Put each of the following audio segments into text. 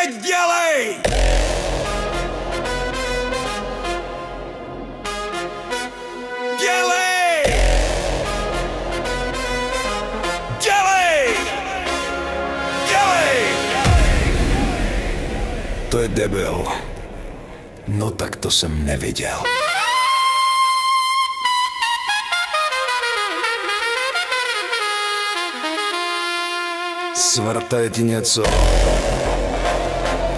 Teď dělej! Dělej! Dělej! Dělej! To je debil. No tak to jsem neviděl. Svrte ti něco.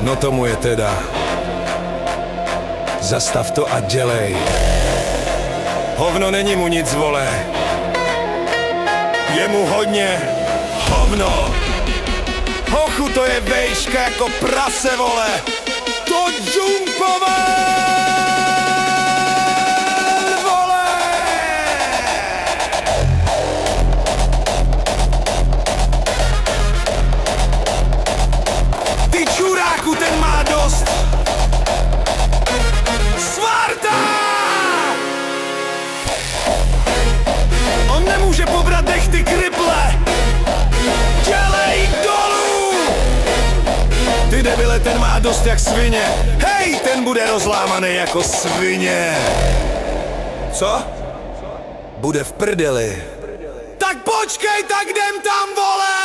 No tomu je teda. Zastav to a dělej. Hovno není mu nic, vole. Je mu hodně hovno. Hochu, to je vejška jako prase, vole. To džumpové! Ten má dost! Svarta! On nemůže pobrat dech, ty kriple! Dělej dolů! Ty debile, ten má dost jak svině. Hej, ten bude rozlámaný jako svině. Co? Bude v prdeli. Tak počkej, tak jdem tam, vole!